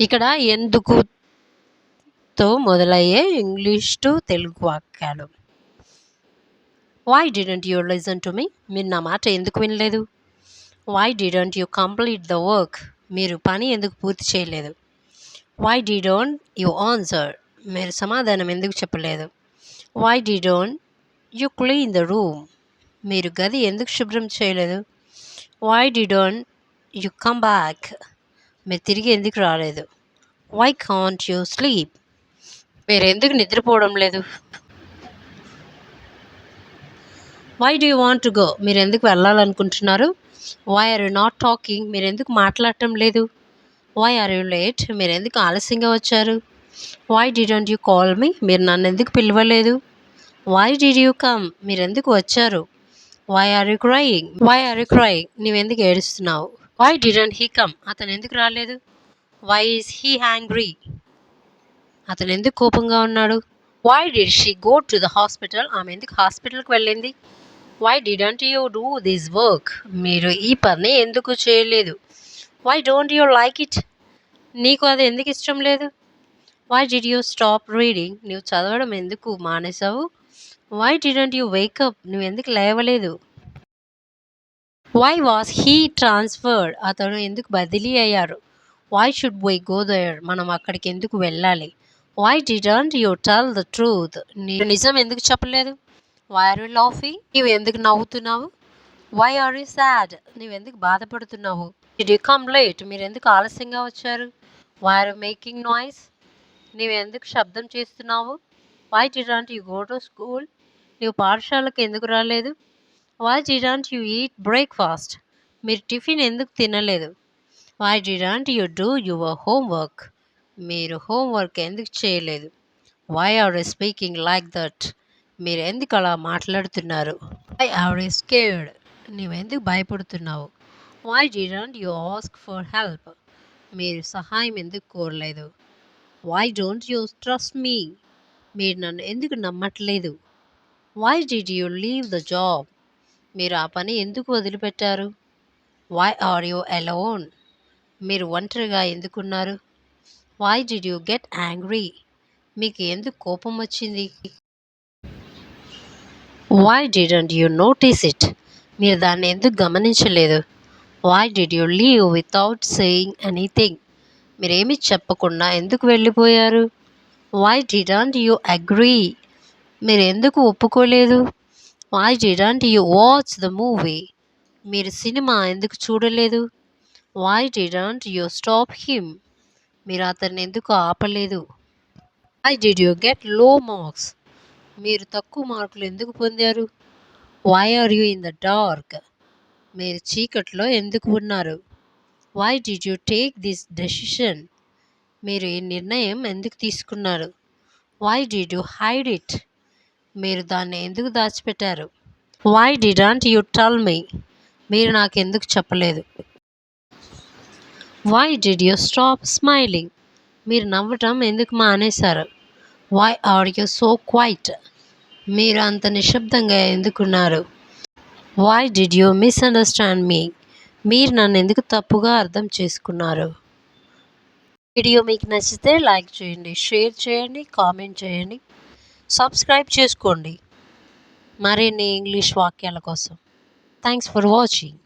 ఇక్కడ ఎందుకుతో మొదలయ్యే English to Telugu వాక్యాలు. Why didn't you listen to me? మీరు నా మాట ఎందుకు వినలేదు? Why didn't you complete the work? మీరు పని ఎందుకు పూర్తి చేయలేదు? Why didn't you answer? మీరు సమాధానం ఎందుకు చెప్పలేదు? Why didn't you clean the room? మీరు గది ఎందుకు శుభ్రం చేయలేదు? Why didn't you come back? మీరు తిరిగి ఎందుకు రాలేదు? Why can't you sleep? మీరు ఎందుకు నిద్రపోవడం లేదు? Why do you want to go? మీరు ఎందుకు వెళ్ళాలనుకుంటున్నారు? Why are you not talking? మీరు ఎందుకు మాట్లాడటం లేదు? Why are you late? మీరు ఎందుకు ఆలస్యంగా వచ్చారు? Why didn't you call me? మీరు నన్ను ఎందుకు పిలవలేదు? Why did you come? మీరు ఎందుకు వచ్చారు? Why are you crying? Why are you crying? నువ్వెందుకు ఏడుస్తున్నావు? Why didn't he come? అతను ఎందుకు రాలేదు? Why is he angry? అతను ఎందుకు కోపంగా ఉన్నాడు? Why did she go to the hospital? ఆమె ఎందుకు హాస్పిటల్కి వెళ్ళింది? Why didn't you do this work? మీరు ఈ పని ఎందుకు చేయలేదు? Why don't you like it? నీకు అది ఎందుకు ఇష్టం లేదు? Why did you stop reading? నువ్వు చదవడం ఎందుకు మానేశావు? Why didn't you wake up? నువ్వు ఎందుకు లేవలేదు? Why was he transferred? అతను ఎందుకు బదిలీ అయ్యారు? Why should we go there? మనం అక్కడికి ఎందుకు వెళ్ళాలి? Why didn't you tell the truth? నీవు నిజం ఎందుకు చెప్పలేదు? Why are you laughing? నీవు ఎందుకు నవ్వుతున్నావు? Why are you sad? నీవెందుకు బాధపడుతున్నావు? Did you come late? మీరు ఎందుకు ఆలస్యంగా వచ్చారు? Why are you making noise? నీవు ఎందుకు శబ్దం చేస్తున్నావు? Why didn't you go to school? నీవు పాఠశాలకు ఎందుకు రాలేదు? Why didn't you eat breakfast? మీరు టిఫిన్ ఎందుకు తినలేదు? Why didn't you do your homework? మీరు హోంవర్క్ ఎందుకు చేయలేదు? Why are you speaking like that? మీరు ఎందుకు అలా మాట్లాడుతున్నారు? Why are you scared? నీవెందుకు భయపడుతున్నావు? Why didn't you ask for help? మీరు సహాయం ఎందుకు కోరలేదు? Why don't you trust me? మీరు నన్ను ఎందుకు నమ్మట్లేదు? Why did you leave the job? మీరు ఆ పని ఎందుకు వదిలిపెట్టారు? Why are you alone? మీరు ఒంటరిగా ఎందుకున్నారు? Why did you get angry? మీకు ఎందుకు కోపం వచ్చింది? Why didn't you notice it? మీరు దాన్ని ఎందుకు గమనించలేదు? Why did you leave without saying anything? మీరేమీ చెప్పకుండా ఎందుకు వెళ్ళిపోయారు? Why didn't you agree? మీరు ఎందుకు ఒప్పుకోలేదు? Why didn't you watch the movie? మీరు సినిమా ఎందుకు చూడలేదు? Why didn't you stop him? మీరు అతన్ని ఎందుకు ఆపలేదు? Why did you get low marks? మీరు తక్కువ మార్కులు ఎందుకు పొందారు? Why are you in the dark? మీరు చీకట్లో ఎందుకు ఉన్నారు? Why did you take this decision? మీరు ఈ నిర్ణయం ఎందుకు తీసుకున్నారు? Why did you hide it? మీరు దాన్ని ఎందుకు దాచిపెట్టారు? Why didn't you tell me? మీరు నాకు ఎందుకు చెప్పలేదు? Why did you stop smiling? మీరు నవ్వటం ఎందుకు మానేశారు? Why are you so quiet? మీరు అంత నిశ్శబ్దంగా ఎందుకున్నారు? Why did you misunderstand me? మీరు నన్ను ఎందుకు తప్పుగా అర్థం చేసుకున్నారు? వీడియో మీకు నచ్చితే లైక్ చేయండి, షేర్ చేయండి, కామెంట్ చేయండి, సబ్స్క్రైబ్ చేసుకోండి మరిన్ని ఇంగ్లీష్ వాక్యాల కోసం. Thanks for watching.